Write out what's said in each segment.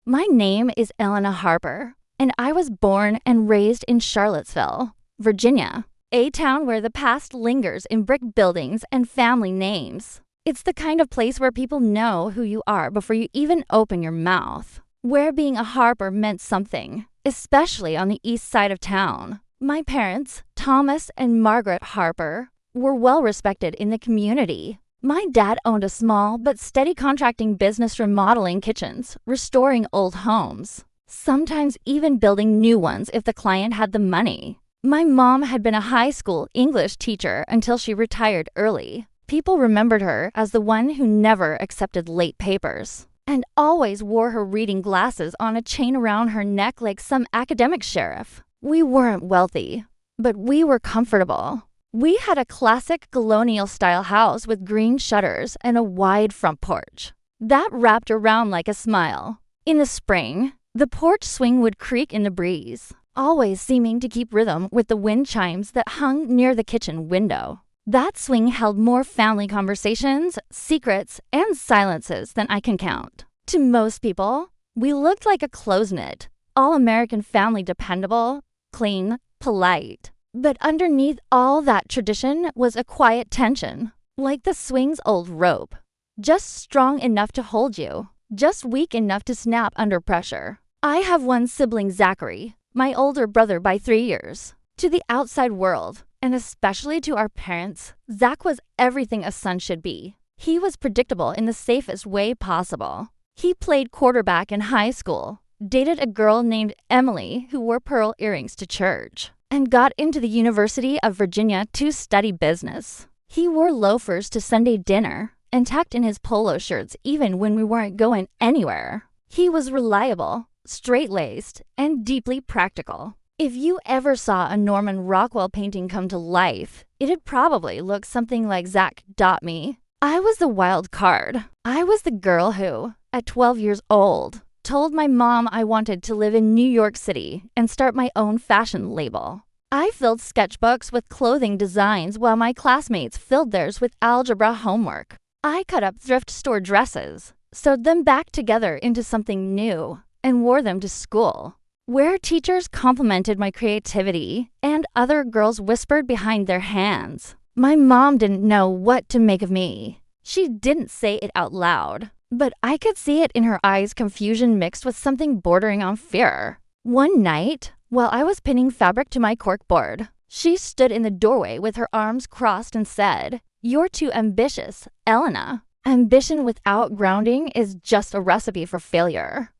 My name is Elena Harper, and I was born and raised in Charlottesville, Virginia, a town where the past lingers in brick buildings and family names. It's the kind of place where people know who you are before you even open your mouth, where being a Harper meant something, especially on the east side of town. My parents, Thomas and Margaret Harper, were well respected in the community. My dad owned a small but steady contracting business remodeling kitchens, restoring old homes, sometimes even building new ones if the client had the money. My mom had been a high school English teacher until she retired early. People remembered her as the one who never accepted late papers and always wore her reading glasses on a chain around her neck like some academic sheriff. We weren't wealthy, but we were comfortable. We had a classic colonial-style house with green shutters and a wide front porch that wrapped around like a smile. In the spring, the porch swing would creak in the breeze, always seeming to keep rhythm with the wind chimes that hung near the kitchen window. That swing held more family conversations, secrets, and silences than I can count. To most people, we looked like a close-knit, all-American family, dependable, clean, polite. But underneath all that tradition was a quiet tension, like the swing's old rope. Just strong enough to hold you, just weak enough to snap under pressure. I have one sibling, Zachary, my older brother by 3 years. To the outside world, and especially to our parents, Zach was everything a son should be. He was predictable in the safest way possible. He played quarterback in high school, dated a girl named Emily who wore pearl earrings to church, and got into the University of Virginia to study business. He wore loafers to Sunday dinner and tucked in his polo shirts even when we weren't going anywhere. He was reliable, straight-laced, and deeply practical. If you ever saw a Norman Rockwell painting come to life, it'd probably look something like Zach.me. I was the wild card. I was the girl who, at 12 years old, told my mom I wanted to live in New York City and start my own fashion label. I filled sketchbooks with clothing designs while my classmates filled theirs with algebra homework. I cut up thrift store dresses, sewed them back together into something new, and wore them to school, where teachers complimented my creativity and other girls whispered behind their hands. My mom didn't know what to make of me. She didn't say it out loud, but I could see it in her eyes, confusion mixed with something bordering on fear. One night, while I was pinning fabric to my corkboard, she stood in the doorway with her arms crossed and said, "You're too ambitious, Elena. Ambition without grounding is just a recipe for failure."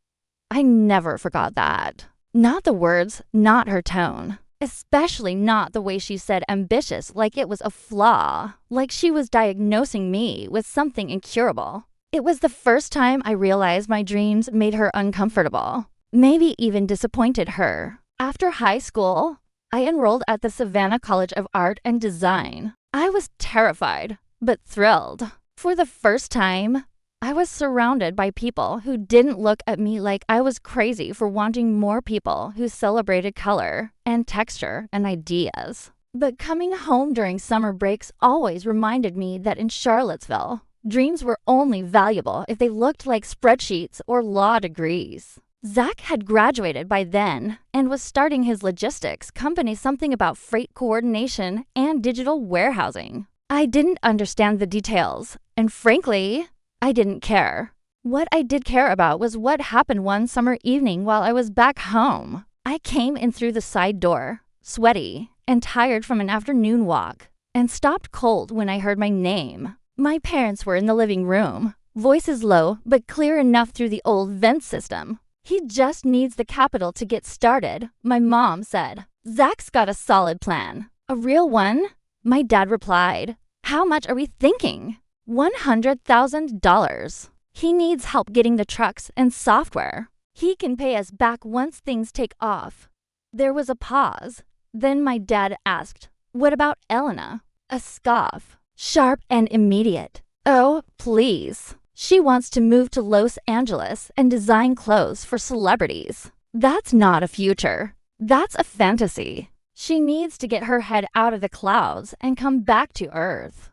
I never forgot that. Not the words, not her tone. Especially not the way she said ambitious like it was a flaw, like she was diagnosing me with something incurable. It was the first time I realized my dreams made her uncomfortable, maybe even disappointed her. After high school, I enrolled at the Savannah College of Art and Design. I was terrified, but thrilled. For the first time, I was surrounded by people who didn't look at me like I was crazy for wanting more people who celebrated color and texture and ideas. But coming home during summer breaks always reminded me that in Charlottesville, dreams were only valuable if they looked like spreadsheets or law degrees. Zach had graduated by then and was starting his logistics company, something about freight coordination and digital warehousing. I didn't understand the details, and frankly, I didn't care. What I did care about was what happened one summer evening while I was back home. I came in through the side door, sweaty and tired from an afternoon walk, and stopped cold when I heard my name. My parents were in the living room, voices low but clear enough through the old vent system. "He just needs the capital to get started," my mom said. "Zach's got a solid plan." "A real one?" My dad replied. "How much are we thinking?" $100,000. He needs help getting the trucks and software. He can pay us back once things take off. There was a pause. Then my dad asked, "What about Elena?" A scoff, sharp and immediate. "Oh, please. She wants to move to Los Angeles and design clothes for celebrities. That's not a future. That's a fantasy. She needs to get her head out of the clouds and come back to earth."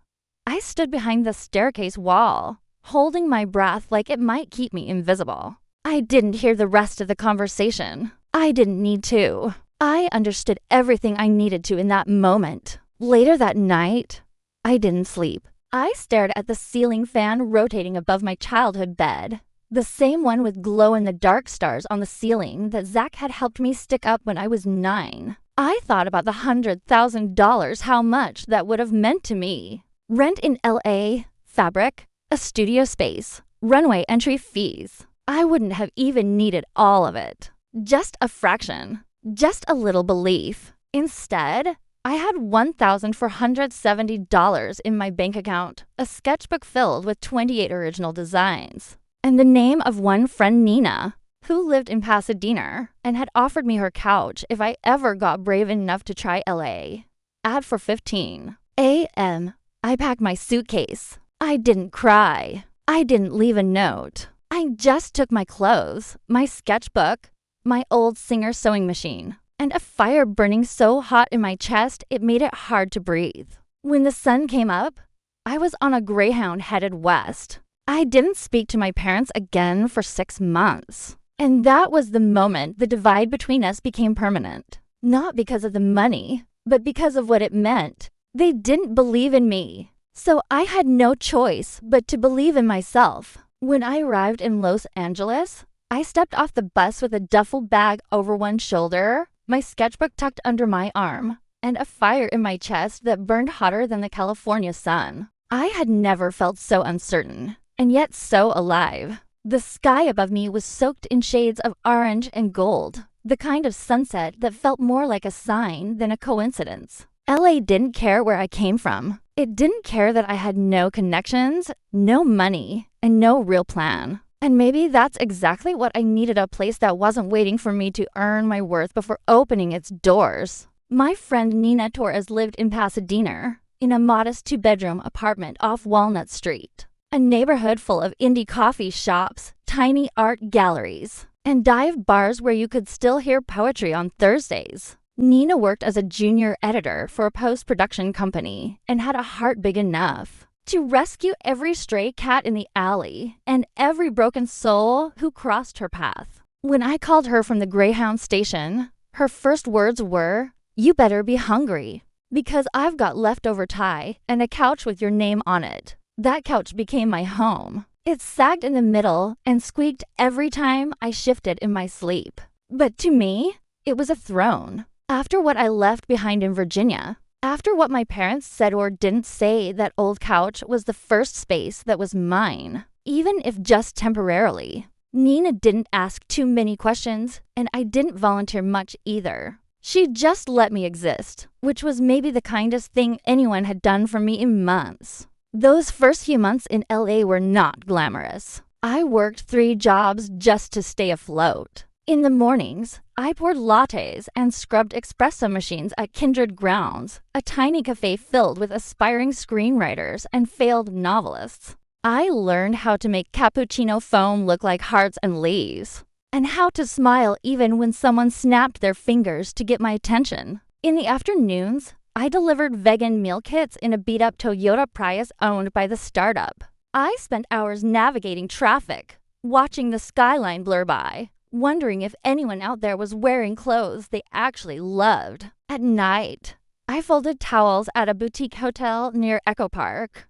I stood behind the staircase wall, holding my breath like it might keep me invisible. I didn't hear the rest of the conversation. I didn't need to. I understood everything I needed to in that moment. Later that night, I didn't sleep. I stared at the ceiling fan rotating above my childhood bed. The same one with glow-in-the-dark stars on the ceiling that Zach had helped me stick up when I was 9. I thought about the $100,000, how much that would have meant to me. Rent in LA, fabric, a studio space, runway entry fees. I wouldn't have even needed all of it. Just a fraction. Just a little belief. Instead, I had $1,470 in my bank account, a sketchbook filled with 28 original designs, and the name of one friend, Nina, who lived in Pasadena and had offered me her couch if I ever got brave enough to try LA. At 4:15 a.m., I packed my suitcase. I didn't cry. I didn't leave a note. I just took my clothes, my sketchbook, my old Singer sewing machine, and a fire burning so hot in my chest it made it hard to breathe. When the sun came up, I was on a Greyhound headed west. I didn't speak to my parents again for 6 months. And that was the moment the divide between us became permanent. Not because of the money, but because of what it meant. They didn't believe in me. So I had no choice but to believe in myself. When I arrived in Los Angeles, I stepped off the bus with a duffel bag over one shoulder, my sketchbook tucked under my arm, and a fire in my chest that burned hotter than the California sun. I had never felt so uncertain, and yet so alive. The sky above me was soaked in shades of orange and gold, the kind of sunset that felt more like a sign than a coincidence. LA didn't care where I came from. It didn't care that I had no connections, no money, and no real plan. And maybe that's exactly what I needed, a place that wasn't waiting for me to earn my worth before opening its doors. My friend Nina Torres lived in Pasadena, in a modest 2-bedroom apartment off Walnut Street, a neighborhood full of indie coffee shops, tiny art galleries, and dive bars where you could still hear poetry on Thursdays. Nina worked as a junior editor for a post-production company and had a heart big enough to rescue every stray cat in the alley and every broken soul who crossed her path. When I called her from the Greyhound station, her first words were, "You better be hungry, because I've got leftover Thai and a couch with your name on it." That couch became my home. It sagged in the middle and squeaked every time I shifted in my sleep. But to me, it was a throne. After what I left behind in Virginia, after what my parents said or didn't say, that old couch was the first space that was mine, even if just temporarily. Nina didn't ask too many questions, and I didn't volunteer much either. She just let me exist, which was maybe the kindest thing anyone had done for me in months. Those first few months in LA were not glamorous. I worked 3 jobs just to stay afloat. In the mornings, I poured lattes and scrubbed espresso machines at Kindred Grounds, a tiny cafe filled with aspiring screenwriters and failed novelists. I learned how to make cappuccino foam look like hearts and leaves, and how to smile even when someone snapped their fingers to get my attention. In the afternoons, I delivered vegan meal kits in a beat-up Toyota Prius owned by the startup. I spent hours navigating traffic, watching the skyline blur by, wondering if anyone out there was wearing clothes they actually loved. At night, I folded towels at a boutique hotel near Echo Park,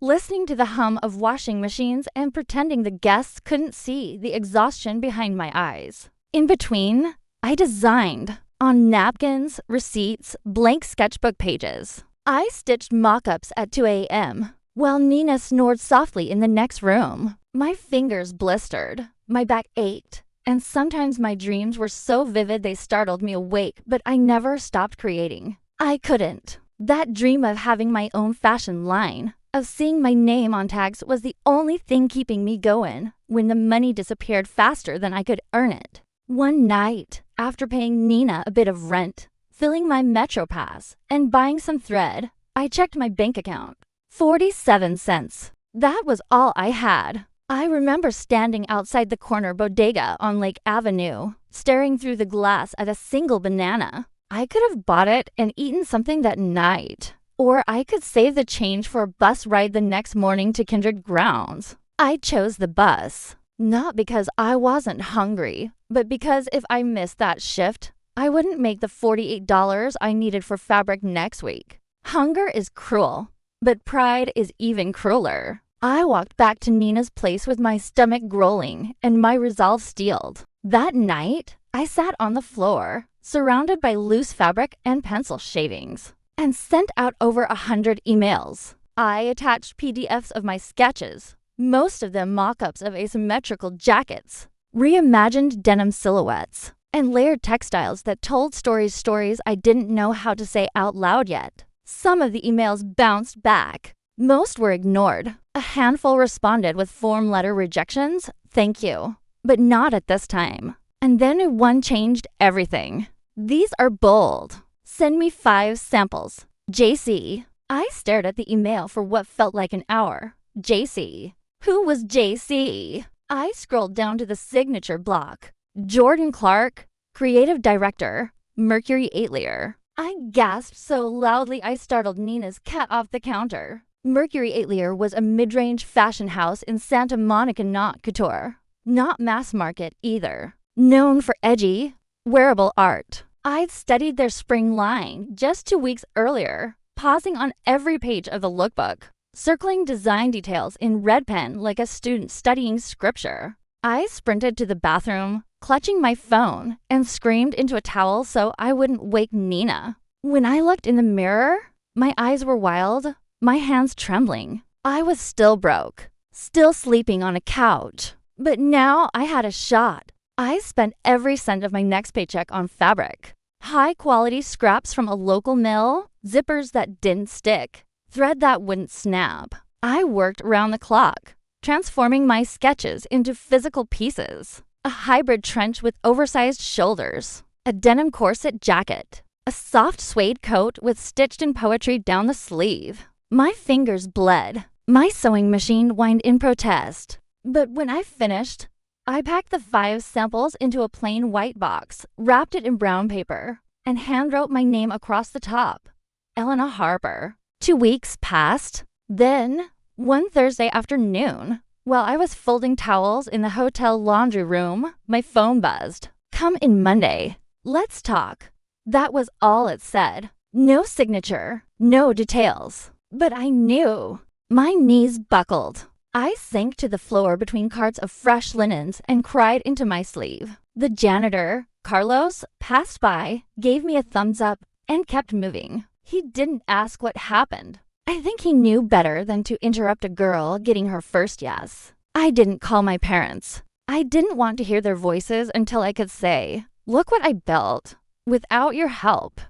listening to the hum of washing machines and pretending the guests couldn't see the exhaustion behind my eyes. In between, I designed on napkins, receipts, blank sketchbook pages. I stitched mock-ups at 2 a.m. while Nina snored softly in the next room. My fingers blistered, my back ached, and sometimes my dreams were so vivid they startled me awake, but I never stopped creating. I couldn't. That dream of having my own fashion line, of seeing my name on tags, was the only thing keeping me going when the money disappeared faster than I could earn it. One night, after paying Nina a bit of rent, filling my Metro Pass, and buying some thread, I checked my bank account. 47 cents. That was all I had. I remember standing outside the corner bodega on Lake Avenue, staring through the glass at a single banana. I could have bought it and eaten something that night. Or I could save the change for a bus ride the next morning to Kindred Grounds. I chose the bus. Not because I wasn't hungry, but because if I missed that shift, I wouldn't make the $48 I needed for fabric next week. Hunger is cruel, but pride is even crueler. I walked back to Nina's place with my stomach growling and my resolve steeled. That night, I sat on the floor, surrounded by loose fabric and pencil shavings, and sent out over 100 emails. I attached PDFs of my sketches, most of them mock-ups of asymmetrical jackets, reimagined denim silhouettes, and layered textiles that told stories I didn't know how to say out loud yet. Some of the emails bounced back. Most were ignored. A handful responded with form letter rejections, thank you, but not at this time. And then one changed everything. These are bold. Send me 5 samples. JC. I stared at the email for what felt like an hour. JC. Who was JC? I scrolled down to the signature block. Jordan Clark, creative director, Mercury Atelier. I gasped so loudly I startled Nina's cat off the counter. Mercury Atelier was a mid-range fashion house in Santa Monica, not couture. Not mass market either. Known for edgy, wearable art. I'd studied their spring line just 2 weeks earlier, pausing on every page of the lookbook, circling design details in red pen like a student studying scripture. I sprinted to the bathroom, clutching my phone, and screamed into a towel so I wouldn't wake Nina. When I looked in the mirror, my eyes were wild, my hands trembling. I was still broke, still sleeping on a couch. But now I had a shot. I spent every cent of my next paycheck on fabric. High-quality scraps from a local mill, zippers that didn't stick, thread that wouldn't snap. I worked round the clock, transforming my sketches into physical pieces. A hybrid trench with oversized shoulders, a denim corset jacket, a soft suede coat with stitched-in poetry down the sleeve. My fingers bled. My sewing machine whined in protest. But when I finished, I packed the 5 samples into a plain white box, wrapped it in brown paper, and handwrote my name across the top. Elena Harper. 2 weeks passed. Then, one Thursday afternoon, while I was folding towels in the hotel laundry room, my phone buzzed. Come in Monday. Let's talk. That was all it said. No signature, no details. But I knew. My knees buckled. I sank to the floor between carts of fresh linens and cried into my sleeve. The janitor, Carlos, passed by, gave me a thumbs up, and kept moving. He didn't ask what happened. I think he knew better than to interrupt a girl getting her first yes. I didn't call my parents. I didn't want to hear their voices until I could say, look what I built, without your help.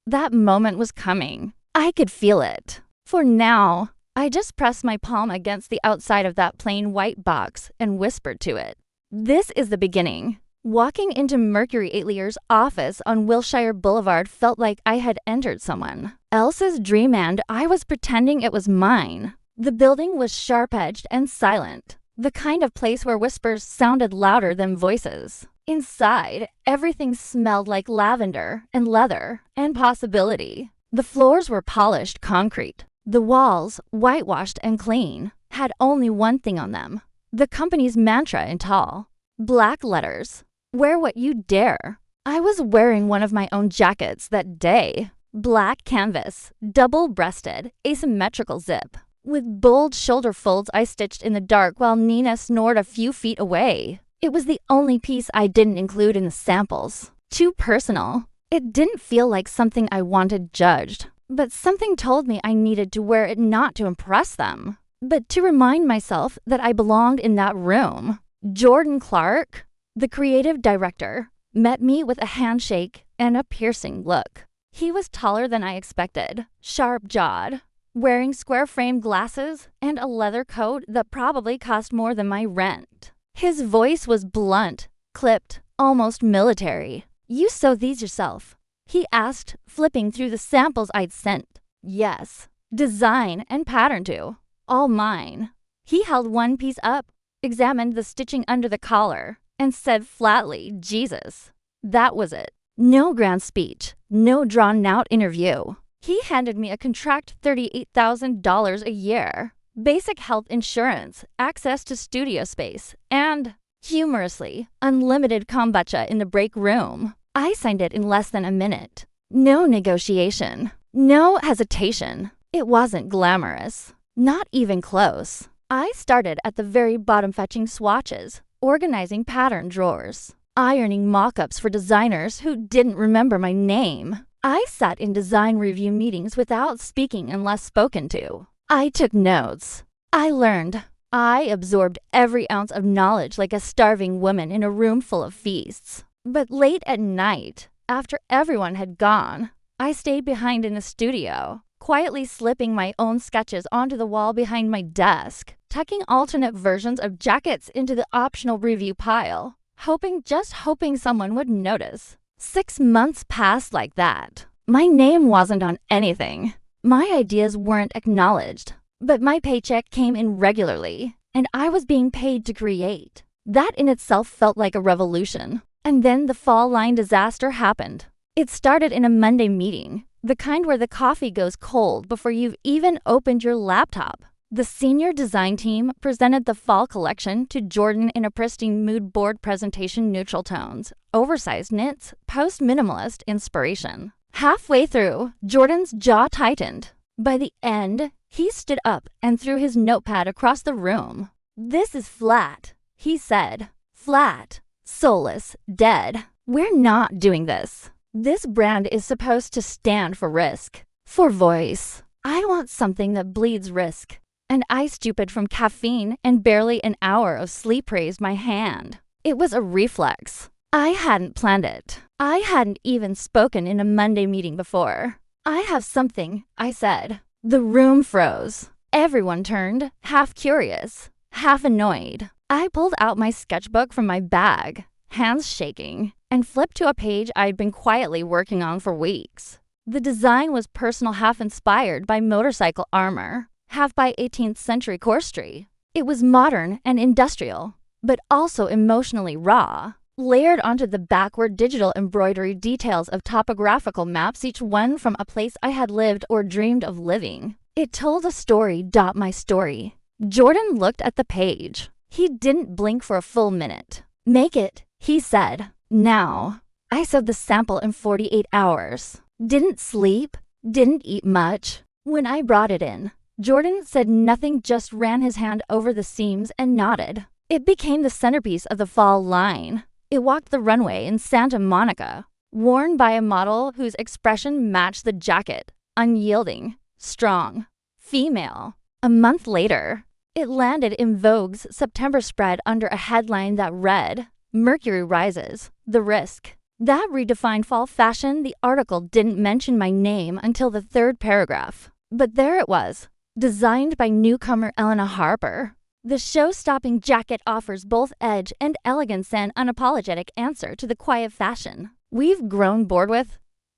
That moment was coming. I could feel it. For now, I just pressed my palm against the outside of that plain white box and whispered to it. This is the beginning. Walking into Mercury Atelier's office on Wilshire Boulevard felt like I had entered someone else's dream and I was pretending it was mine. The building was sharp-edged and silent, the kind of place where whispers sounded louder than voices. Inside, everything smelled like lavender and leather and possibility. The floors were polished concrete. The walls, whitewashed and clean, had only one thing on them, the company's mantra in tall, black letters. Wear what you dare. I was wearing one of my own jackets that day. Black canvas, double-breasted, asymmetrical zip, with bold shoulder folds I stitched in the dark while Nina snored a few feet away. It was the only piece I didn't include in the samples. Too personal. It didn't feel like something I wanted judged. But something told me I needed to wear it not to impress them, but to remind myself that I belonged in that room. Jordan Clark, the creative director, met me with a handshake and a piercing look. He was taller than I expected, sharp-jawed, wearing square-framed glasses and a leather coat that probably cost more than my rent. His voice was blunt, clipped, almost military. You sew these yourself? He asked, flipping through the samples I'd sent. Yes. Design and pattern too. All mine. He held one piece up, examined the stitching under the collar, and said flatly, Jesus. That was it. No grand speech. No drawn-out interview. He handed me a contract $38,000 a year. Basic health insurance, access to studio space, and Humorously, unlimited kombucha in the break room. I signed it in less than a minute. No negotiation. No hesitation. It wasn't glamorous. Not even close. I started at the very bottom, fetching swatches, organizing pattern drawers, ironing mock-ups for designers who didn't remember my name. I sat in design review meetings without speaking unless spoken to. I took notes. I learned. I absorbed every ounce of knowledge like a starving woman in a room full of feasts. But late at night, after everyone had gone, I stayed behind in the studio, quietly slipping my own sketches onto the wall behind my desk, tucking alternate versions of jackets into the optional review pile, just hoping someone would notice. 6 months passed like that. My name wasn't on anything. My ideas weren't acknowledged, but my paycheck came in regularly, and I was being paid to create. That in itself felt like a revolution. And then the fall line disaster happened. It started in a Monday meeting, the kind where the coffee goes cold before you've even opened your laptop. The senior design team presented the fall collection to Jordan in a pristine mood board presentation, neutral tones, oversized knits, post-minimalist inspiration. Halfway through, Jordan's jaw tightened. By the end, he stood up and threw his notepad across the room. "This is flat," he said. "Flat, soulless, dead. We're not doing this. This brand is supposed to stand for risk, for voice. I want something that bleeds risk." And I, stupid from caffeine and barely an hour of sleep, raised my hand. It was a reflex. I hadn't planned it. I hadn't even spoken in a Monday meeting before. "I have something," I said. The room froze. Everyone turned, half curious, half annoyed. I pulled out my sketchbook from my bag, hands shaking, and flipped to a page I'd been quietly working on for weeks. The design was personal, half inspired by motorcycle armor, half by 18th century corsetry. It was modern and industrial, but also emotionally raw, layered onto the backward digital embroidery details of topographical maps, each one from a place I had lived or dreamed of living. It told a story. My story. Jordan looked at the page. He didn't blink for a full minute. "Make it," he said. "Now." I sewed the sample in 48 hours. Didn't sleep, didn't eat much. When I brought it in, Jordan said nothing, just ran his hand over the seams and nodded. It became the centerpiece of the fall line. It walked the runway in Santa Monica, worn by a model whose expression matched the jacket, unyielding, strong, female. A month later, it landed in Vogue's September spread under a headline that read, "Mercury Rises, the Risk." That redefined fall fashion. The article didn't mention my name until the 3rd paragraph. But there it was, designed by newcomer Elena Harper. The show-stopping jacket offers both edge and elegance, an unapologetic answer to the quiet fashion we've grown bored with.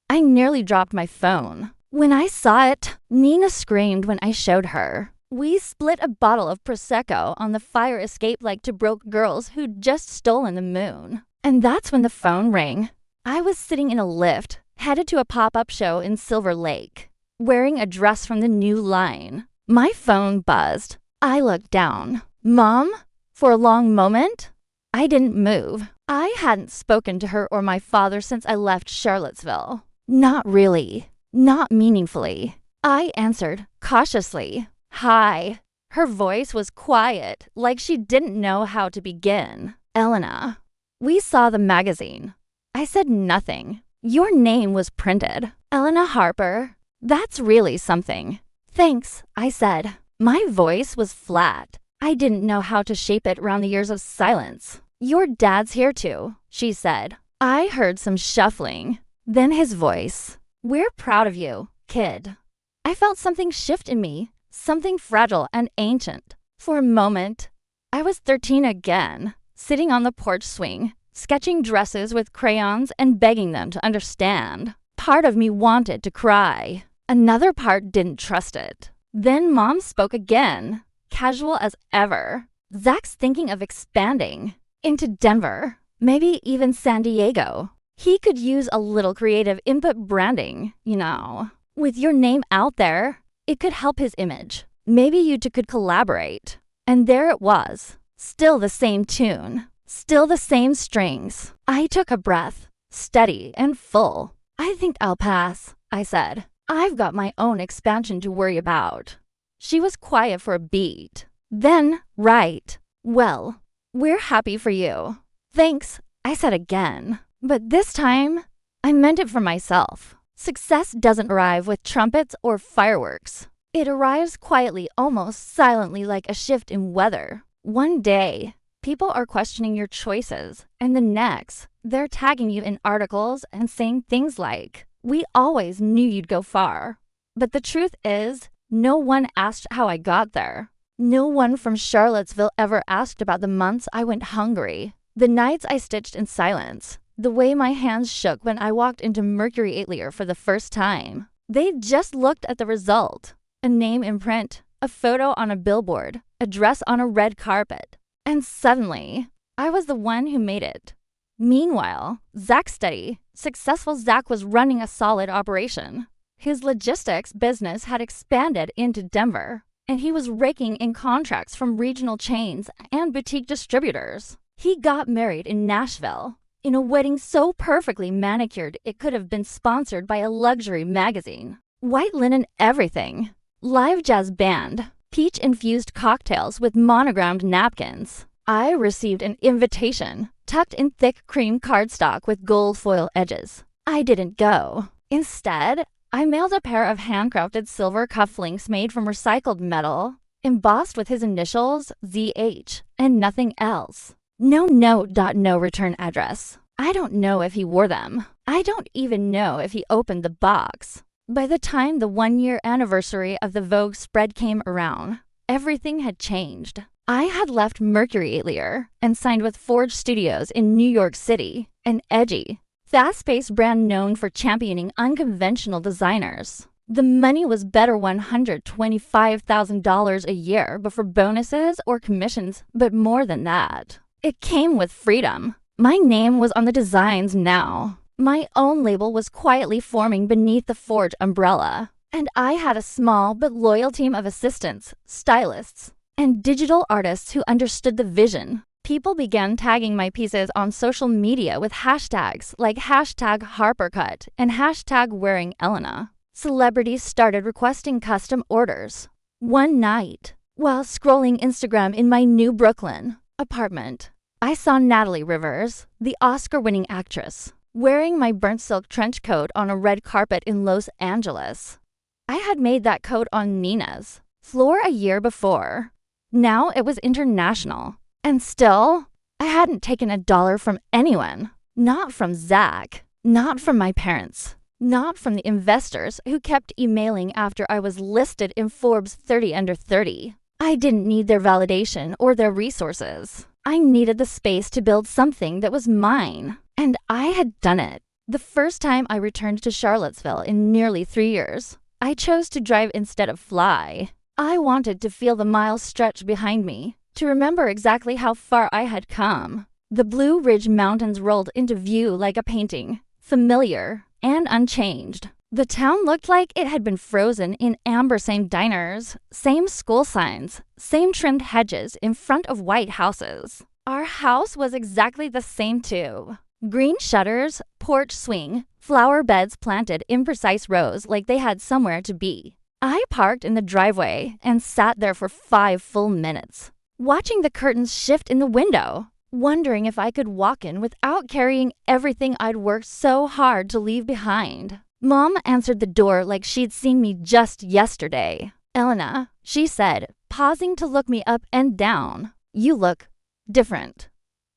I nearly dropped my phone. When I saw it, Nina screamed when I showed her. We split a bottle of Prosecco on the fire escape like two broke girls who'd just stolen the moon. And that's when the phone rang. I was sitting in a lift, headed to a pop-up show in Silver Lake, wearing a dress from the new line. My phone buzzed. I looked down. "Mom?" For a long moment, I didn't move. I hadn't spoken to her or my father since I left Charlottesville. Not really. Not meaningfully. I answered, cautiously. "Hi." Her voice was quiet, like she didn't know how to begin. "Elena." "We saw the magazine." I said nothing. "Your name was printed. Elena Harper. That's really something." "Thanks," I said. My voice was flat. I didn't know how to shape it around the years of silence. "Your dad's here too," she said. I heard some shuffling. Then his voice. "We're proud of you, kid." I felt something shift in me, something fragile and ancient. For a moment, I was 13 again, sitting on the porch swing, sketching dresses with crayons and begging them to understand. Part of me wanted to cry. Another part didn't trust it. Then Mom spoke again, casual as ever. "Zach's thinking of expanding into Denver, maybe even San Diego. He could use a little creative input, branding, you know. With your name out there, it could help his image. Maybe you two could collaborate." And there it was, still the same tune, Still the same strings. I took a breath, steady and full. I think I'll pass, I said. I've got my own expansion to worry about. She was quiet for a beat. Then, right. Well, we're happy for you. Thanks, I said again. But this time, I meant it for myself. Success doesn't arrive with trumpets or fireworks. It arrives quietly, almost silently, like a shift in weather. One day, people are questioning your choices, and the next, they're tagging you in articles and saying things like, "We always knew you'd go far." But the truth is, no one asked how I got there. No one from Charlottesville ever asked about the months I went hungry, the nights I stitched in silence, the way my hands shook when I walked into Mercury Atelier for the first time. They just looked at the result. A name in print, a photo on a billboard, a dress on a red carpet. And suddenly, I was the one who made it. Meanwhile, Zach's steady, successful Zach was running a solid operation. His logistics business had expanded into Denver, and he was raking in contracts from regional chains and boutique distributors. He got married in Nashville, in a wedding so perfectly manicured it could have been sponsored by a luxury magazine. White linen everything. Live jazz band. Peach-infused cocktails with monogrammed napkins. I received an invitation, tucked in thick cream cardstock with gold foil edges. I didn't go. Instead, I mailed a pair of handcrafted silver cufflinks made from recycled metal, embossed with his initials, ZH, and nothing else. No note, no return address. I don't know if he wore them. I don't even know if he opened the box. By the time the 1-year anniversary of the Vogue spread came around, everything had changed. I had left Mercury Atelier and signed with Forge Studios in New York City, an edgy, fast-paced brand known for championing unconventional designers. The money was better $125,000 a year before bonuses or commissions, but more than that. It came with freedom. My name was on the designs now. My own label was quietly forming beneath the Forge umbrella, and I had a small but loyal team of assistants, stylists, and digital artists who understood the vision. People began tagging my pieces on social media with hashtags like #HarperCut and #WearingElena. Celebrities started requesting custom orders. One night, while scrolling Instagram in my new Brooklyn apartment, I saw Natalie Rivers, the Oscar-winning actress, wearing my burnt silk trench coat on a red carpet in Los Angeles. I had made that coat on Nina's floor a year before. Now it was international. And still, I hadn't taken a dollar from anyone. Not from Zach. Not from my parents. Not from the investors who kept emailing after I was listed in Forbes 30 Under 30. I didn't need their validation or their resources. I needed the space to build something that was mine. And I had done it. The first time I returned to Charlottesville in nearly 3 years, I chose to drive instead of fly. I wanted to feel the miles stretch behind me, to remember exactly how far I had come. The Blue Ridge Mountains rolled into view like a painting, familiar and unchanged. The town looked like it had been frozen in amber. Same diners, same school signs, same trimmed hedges in front of white houses. Our house was exactly the same too. Green shutters, porch swing, flower beds planted in precise rows like they had somewhere to be. I parked in the driveway and sat there for 5 full minutes, watching the curtains shift in the window, wondering if I could walk in without carrying everything I'd worked so hard to leave behind. Mom answered the door like she'd seen me just yesterday. "Elena," she said, pausing to look me up and down. "You look different."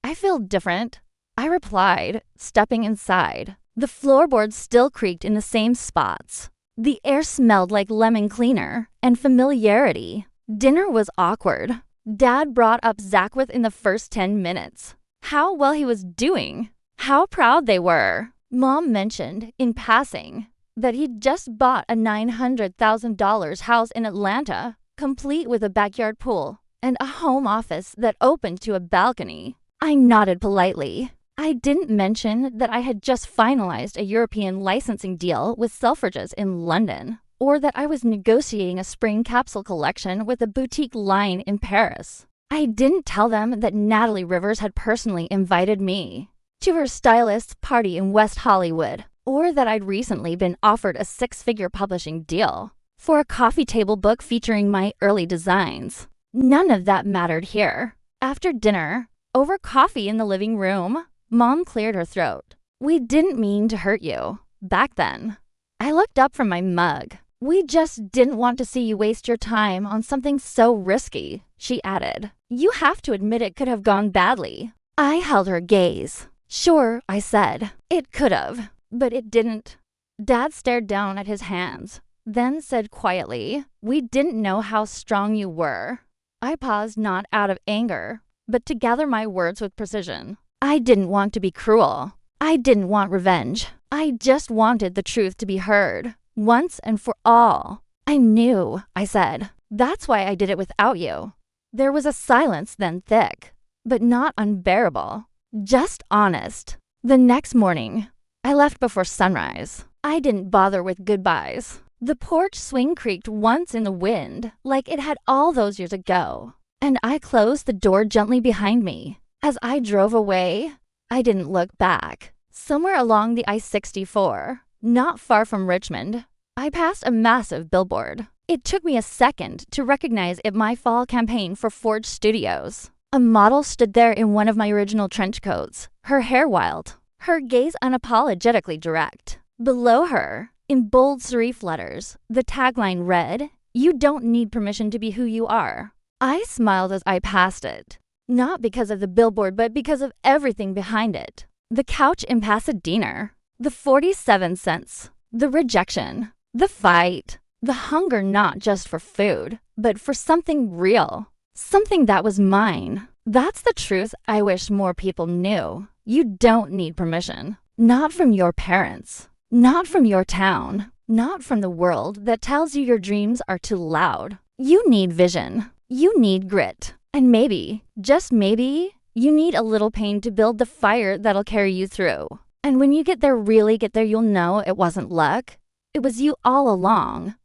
"I feel different," I replied, stepping inside. The floorboards still creaked in the same spots. The air smelled like lemon cleaner and familiarity. Dinner was awkward. Dad brought up Zach within the first 10 minutes. How well he was doing. How proud they were. Mom mentioned, in passing, that he'd just bought a $900,000 house in Atlanta, complete with a backyard pool and a home office that opened to a balcony. I nodded politely. I didn't mention that I had just finalized a European licensing deal with Selfridges in London, or that I was negotiating a spring capsule collection with a boutique line in Paris. I didn't tell them that Natalie Rivers had personally invited me to her stylist's party in West Hollywood, or that I'd recently been offered a six-figure publishing deal for a coffee table book featuring my early designs. None of that mattered here. After dinner, over coffee in the living room, Mom cleared her throat. "We didn't mean to hurt you back then." I looked up from my mug. "We just didn't want to see you waste your time on something so risky," she added. "You have to admit it could have gone badly." I held her gaze. "Sure," I said. "It could have, but it didn't." Dad stared down at his hands, then said quietly, "We didn't know how strong you were." I paused, not out of anger, but to gather my words with precision. I didn't want to be cruel. I didn't want revenge. I just wanted the truth to be heard, once and for all. "I knew," I said. "That's why I did it without you." There was a silence then, thick, but not unbearable. Just honest. The next morning, I left before sunrise. I didn't bother with goodbyes. The porch swing creaked once in the wind, like it had all those years ago, and I closed the door gently behind me. As I drove away, I didn't look back. Somewhere along the I-64, not far from Richmond, I passed a massive billboard. It took me a second to recognize it my fall campaign for Forge Studios. A model stood there in one of my original trench coats, her hair wild, her gaze unapologetically direct. Below her, in bold serif letters, the tagline read, "You don't need permission to be who you are." I smiled as I passed it, not because of the billboard, but because of everything behind it. The couch in Pasadena, the 47 cents, the rejection, the fight, the hunger not just for food, but for something real. Something that was mine. That's the truth I wish more people knew. You don't need permission. Not from your parents. Not from your town. Not from the world that tells you your dreams are too loud. You need vision. You need grit. And maybe, just maybe, you need a little pain to build the fire that'll carry you through. And when you get there, really get there, you'll know it wasn't luck. It was you all along.